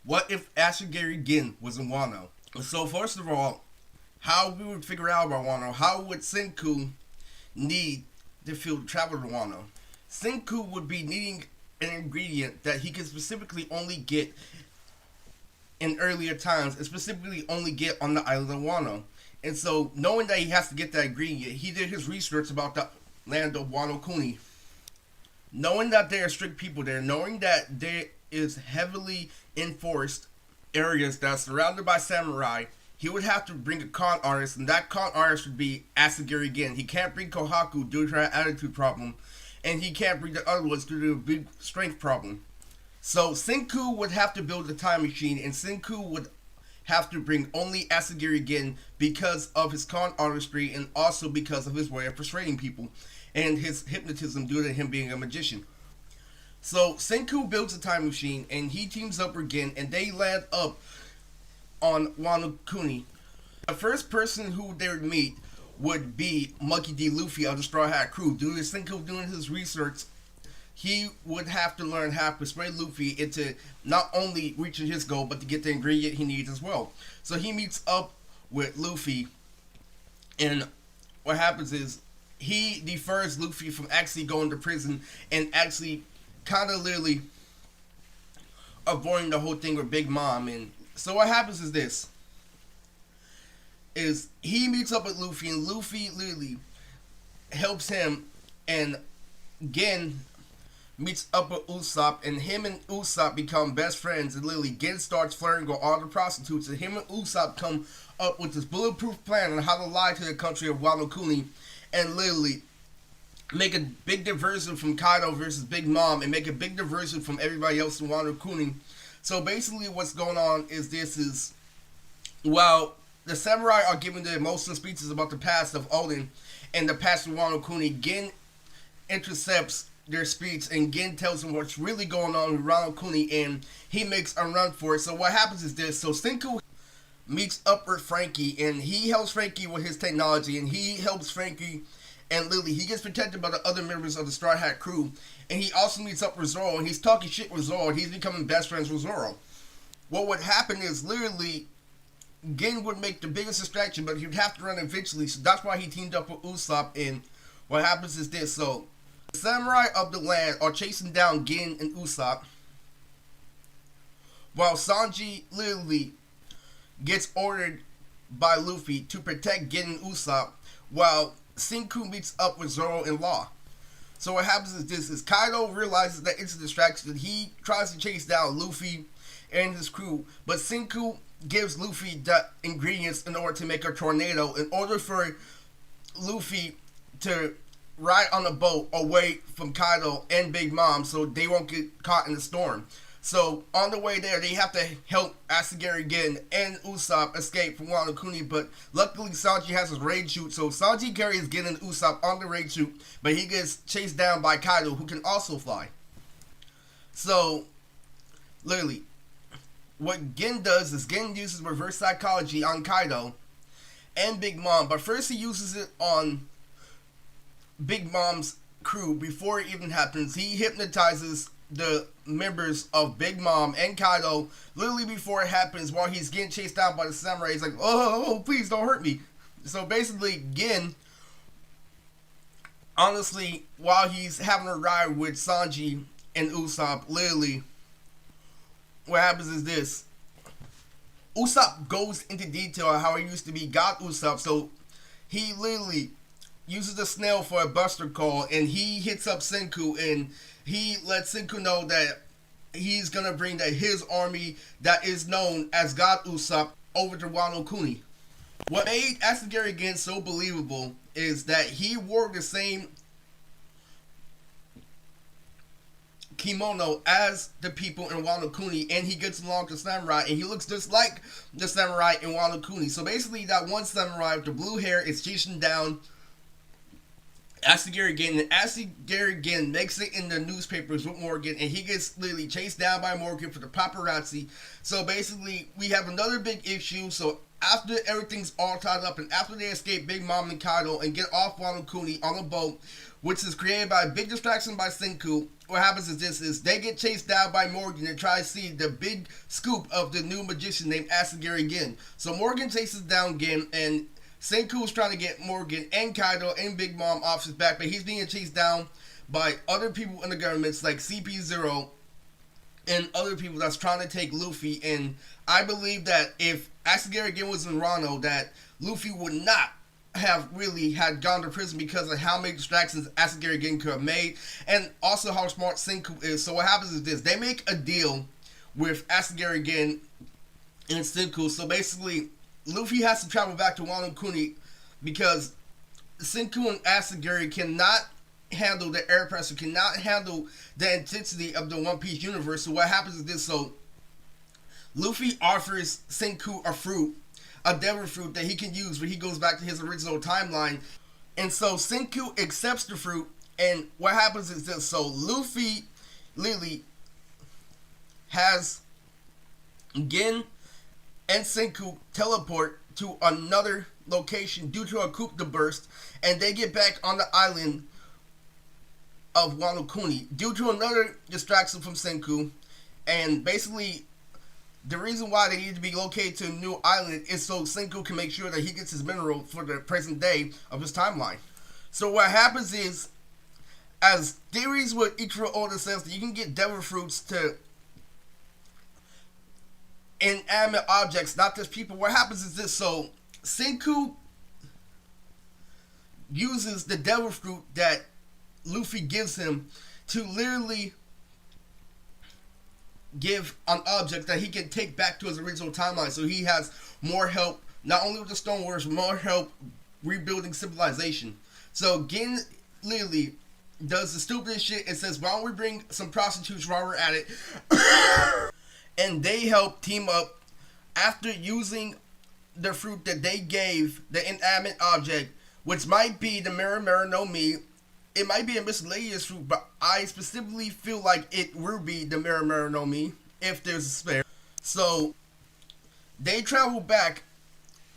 What if Asagiri Gen was in Wano? So first of all, how we would figure out about Wano? How would Senku need to feel travel to Wano? Senku would be needing an ingredient that he could specifically only get in earlier times, and specifically only get on the island of Wano. And so, knowing that he has to get that ingredient, he did his research about the land of Wano Kuni. Knowing that there are strict people there, knowing that there is heavily enforced areas that are surrounded by samurai, he would have to bring a con artist, and that con artist would be Asagiri Gen. He can't bring Kohaku due to her attitude problem, and he can't bring the other ones due to a big strength problem. So Senku would have to build a time machine, and Senku would have to bring only Asagiri Gen because of his con artistry and also because of his way of persuading people and his hypnotism due to him being a magician. So Senku builds a time machine and he teams up with Gen and they land up on Wano Kuni. The first person who they would meet would be Monkey D. Luffy of the Straw Hat Crew. Due to Senku doing his research, he would have to learn how to persuade Luffy into not only reaching his goal, but to get the ingredient he needs as well. So he meets up with Luffy, and what happens is he defers Luffy from actually going to prison and actually kind of literally avoiding the whole thing with Big Mom. And so what happens is this. Is he meets up with Luffy, and Luffy literally helps him, and Gen meets up with Usopp, and him and Usopp become best friends, and literally Gen starts flirting with all the prostitutes, and him and Usopp come up with this bulletproof plan on how to lie to the country of Wano Kuni, and literally make a big diversion from Kaido versus Big Mom, and make a big diversion from everybody else in Wano Kuni. So basically what's going on is this is, while the samurai are giving the emotional speeches about the past of Odin and the past of Wano Kuni, Gen intercepts their speech, and Gen tells him what's really going on with Wano Kuni, and he makes a run for it. So what happens is this. So Senku meets up with Frankie, and he helps Frankie with his technology, and he helps Frankie and Lily. He gets protected by the other members of the Straw Hat Crew, and he also meets up with Zoro, and he's talking shit with Zoro, and he's becoming best friends with Zoro. What would happen is literally Gen would make the biggest distraction, but he'd have to run eventually, so that's why he teamed up with Usopp. And what happens is this. So the samurai of the land are chasing down Gen and Usopp, while Sanji literally gets ordered by Luffy to protect Gen and Usopp, while Senku meets up with Zoro and Law. So what happens is this. Is Kaido realizes that it's a distraction. He tries to chase down Luffy and his crew, but Senku gives Luffy the ingredients in order to make a tornado, in order for Luffy to ride on a boat away from Kaido and Big Mom so they won't get caught in the storm. So on the way there, they have to help Asagiri Gen and Usopp escape from Wano Kuni, but luckily Sanji has his raid chute, so Sanji carries Gen and Usopp on the raid chute, but he gets chased down by Kaido, who can also fly. So literally what Gen does is Gen uses reverse psychology on Kaido and Big Mom, but first he uses it on Big Mom's crew before it even happens. He hypnotizes the members of Big Mom and Kaido literally before it happens, while he's getting chased down by the samurai. He's like, oh, please don't hurt me. So basically Gen, honestly, while he's having a ride with Sanji and Usopp, literally what happens is this. Usopp goes into detail on how he used to be God Usopp. So he literally uses the snail for a buster call, and he hits up Senku, and he lets Senku know that he's gonna bring his army that is known as God Usopp over to Wano Kuni. What made Asagiri Gen so believable is that he wore the same kimono as the people in Wano Kuni, and he gets along to samurai, and he looks just like the samurai in Wano Kuni. So basically that one samurai with the blue hair is chasing down Asagiri Gen, and Asagiri Gen makes it in the newspapers with Morgan, and he gets literally chased down by Morgan for the paparazzi. So basically, we have another big issue. So after everything's all tied up, and after they escape Big Mom and Kaido and get off Wano Kuni on a boat, which is created by a big distraction by Senku, what happens is they get chased down by Morgan and try to see the big scoop of the new magician named Asagiri Gen. So Morgan chases down Gen, and Senku is trying to get Morgan and Kaido and Big Mom off his back, but he's being chased down by other people in the governments like CP0 and other people that's trying to take Luffy. And I believe that if Asagiri Gen was in Wano, that Luffy would not have really had gone to prison because of how many distractions Asagiri Gen could have made, and also how smart Senku is. So what happens is this: they make a deal with Asagiri Gen and Senku. So basically, Luffy has to travel back to Wano Kuni because Senku and Asagiri cannot handle the air pressure, cannot handle the intensity of the One Piece universe. So what happens is this: so Luffy offers Senku a fruit, a devil fruit that he can use when he goes back to his original timeline. And so Senku accepts the fruit, and what happens is this: so Luffy literally has Gen and Senku teleport to another location due to a coup de burst, and they get back on the island of Wano Kuni due to another distraction from Senku. And basically, the reason why they need to be located to a new island is so Senku can make sure that he gets his mineral for the present day of his timeline. So what happens is, as theories with Ichiro Oda says, that you can get devil fruits to inanimate objects, not just people. What happens is this: so Senku uses the devil fruit that Luffy gives him to literally give an object that he can take back to his original timeline, so he has more help, not only with the Stone Wars, more help rebuilding civilization. So Gen literally does the stupidest shit and says, why don't we bring some prostitutes while we're at it? And they help team up after using the fruit that they gave the inanimate object, which might be the Mirror Mirror no Mi. It might be a miscellaneous fruit, but I specifically feel like it will be the Mirror Mirror no Mi if there's a spare. So they travel back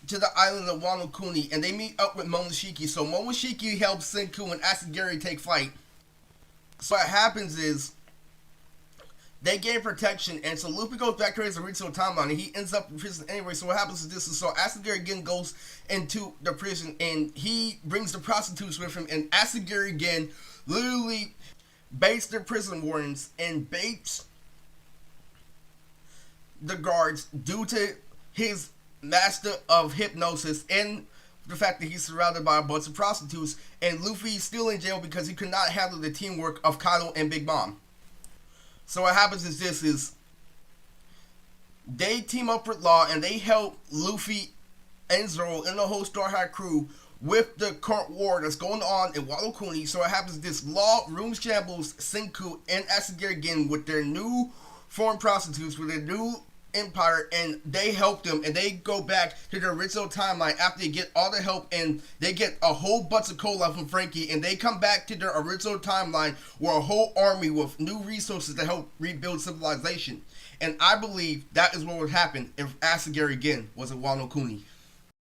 to the island of Wano Kuni, and they meet up with Momoshiki. So Momoshiki helps Senku and Asagiri take flight. So what happens is, they gain protection, and so Luffy goes back to his original timeline, and he ends up in prison anyway. So what happens is this: so Asagiri Gen goes into the prison, and he brings the prostitutes with him, and Asagiri Gen literally baits the prison wardens and baits the guards due to his master of hypnosis and the fact that he's surrounded by a bunch of prostitutes, and Luffy's still in jail because he could not handle the teamwork of Kaido and Big Mom. So what happens is this: is they team up with Law, and they help Luffy and Zoro and the whole Straw Hat crew with the current war that's going on in Wano Kuni. So what happens is this: Law room shambles Senku and Asagiri Gen with their new foreign prostitutes, with their new empire, and they help them, and they go back to their original timeline after they get all the help, and they get a whole bunch of cola from Frankie, and they come back to their original timeline with a whole army with new resources to help rebuild civilization. And I believe that is what would happen if Asagiri Gen was in Wano Kuni.